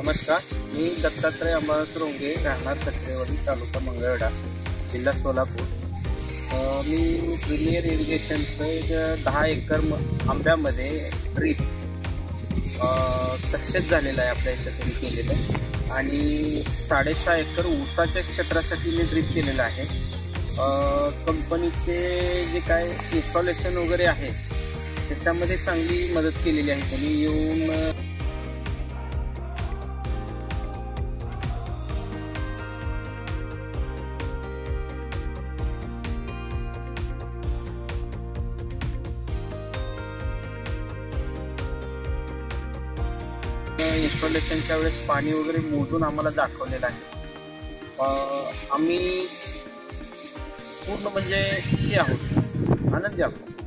नमस्कार, मी दत्तात्रय अंबादास रोंगे, राहणार कचरेवाडी, तालुका मंगळवेढा, जिल्हा सोलापूर. मी प्रीमियर इरिगेशनचं एक 10 एकर आंब्यामध्ये ड्रीप सक्सेस झालेलं आहे आपल्या इथं त्यांनी केलेलं, आणि 6.5 एकर ऊसाच्या क्षेत्रासाठी मी ड्रीप केलेलं आहे. कंपनीचे जे काय इन्स्टॉलेशन वगैरे आहे त्याच्यामध्ये चांगली मदत केलेली आहे त्यांनी येऊन. इन्स्टॉलेशनच्या वेळेस पाणी वगैरे मोजून आम्हाला दाखवलेलं आहे. आम्ही पूर्ण म्हणजे हे आहोत, आनंदी आहोत.